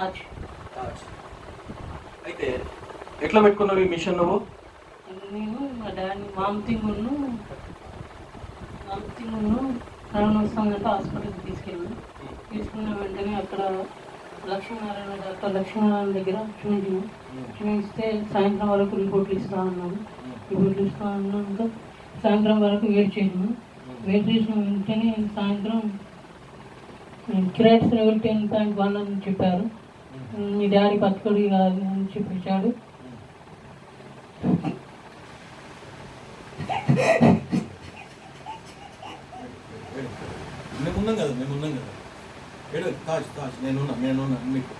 తాజ్. తాజ్. అయితే ఎట్లా పెట్టుకున్నావు ఈ మిషన్ నువ్వు? నేను మా డాడీ వామిటింగ్ కరోనా వస్తుందంటే హాస్పిటల్కి తీసుకున్న వెంటనే అక్కడ డాక్టర్ లక్ష్మీనారాయణ దగ్గర చూపిస్తే సాయంత్రం వరకు రిపోర్ట్లు ఇస్తా అన్నాడు. రిపోర్ట్లు ఇస్తా అన్నాక సాయంత్రం వరకు వెయిట్ చేసిన వెంటనే సాయంత్రం కిరాట్స్ లెవెల్ 10.1 అని చెప్పారు. మీ డాడీ బతుకుడు కాదు అని చెప్పించాడు. మేమున్నాం కదా ఏడు తాజ్ నేనున్నా మీకు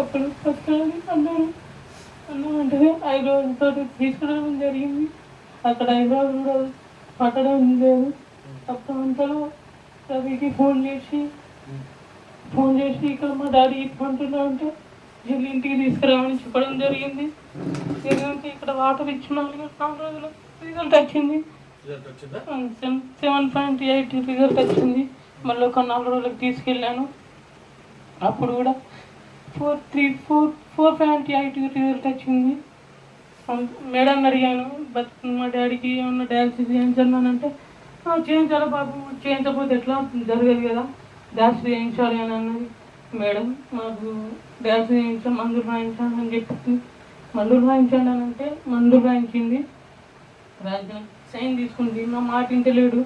అప్పుడు బతకాలని అన్నారు. వెంటనే 5 రోజులతో తీసుకురావడం జరిగింది. అక్కడ 5 రోజులు కూడా పట్టడం లేదు. అప్పుడు అంతలో రవికి ఫోన్ చేసి ఇక్కడ మా డాడీ ఇట్లా అంటే జల్లి ఇంటికి తీసుకురావని చెప్పడం జరిగింది. ఇక్కడ వాటర్ ఇచ్చిన 4 రోజులు రిజల్ట్ వచ్చింది. 7.8 రిజల్ట్ వచ్చింది. మళ్ళీ ఒక 4 రోజులకు తీసుకెళ్ళాను. అప్పుడు కూడా 4.8 రిజల్ట్ వచ్చింది. మేడం అడిగాను మా డాడీకి ఏమన్నా డయాలసిస్ చేయించానంటే చేయించాలి బాబు, చేయించకపోతే ఎట్లా జరగదు కదా, డయాలసిస్ చేయించాలి అని అన్నది. మేడం మాకు డయాలసిస్ చేయించాం, మందులు రాయించాను అని చెప్పింది. మందులు రాయించాను అని అంటే మందులు రాయించింది. సైన్ తీసుకుంది. మా మాట ఇంటలేడు,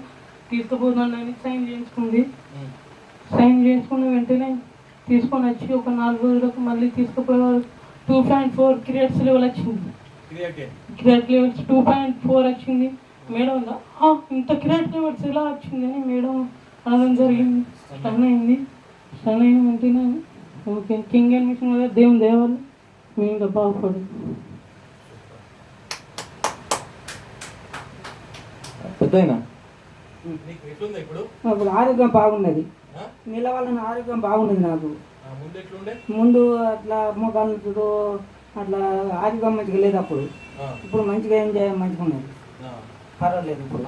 తీసుకుపోతున్నానని సైన్ చేయించుకుంది. సైన్ చేసుకున్న వెంటనే తీసుకొని వచ్చి ఒక 4 రోజులకు మళ్ళీ తీసుకుపోయేవారు 2.4 క్రియేట్స్ లెవెల్ వచ్చింది. క్రియేట్ లెవెల్స్ 2.4 వచ్చింది. మేడం ఇంత క్రియేట్ లెవెల్స్ ఎలా వచ్చింది అని మేడం అనడం జరిగింది. స్టన్ అయిన వెంటనే ఓకే కింగ్ అండ్ మిషన్ మీద దేవుని దేవాలి మేము ఇంకా బాగుపడు. ఇప్పుడు ఆరోగ్యం బాగున్నది. నిలవాలని ఆరోగ్యం బాగున్నది. నాకు ముందు అట్లా మోకాళ్ళు అట్లా ఆరోగ్యం మంచిగా లేదు. అప్పుడు ఇప్పుడు మంచిగా ఏం చేయాలి, మంచిగా ఉన్నది, పర్వాలేదు. ఇప్పుడు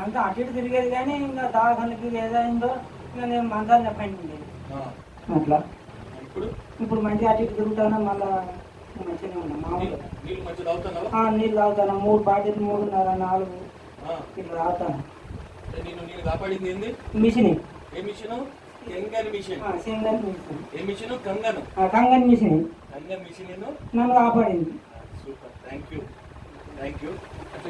అంతా అటు ఇటు తిరిగేది కానీ ఇంకా దవాఖానకి ఏదైందో ఇంకా నేను మందాలు పైన ఉండేది. అట్లా ఇప్పుడు మంచిగా అటు ఇటు తిరుగుతాను. మళ్ళా మంచిగానే ఉన్నా. మామూలుగా నీళ్ళు తాగుతాను. 3 బాటిల్ 3.5 4 ఇట్లా తాగుతాను. మిషన్ కంగన్ మిషన్ నన్ను కాపాడింది. Thank you.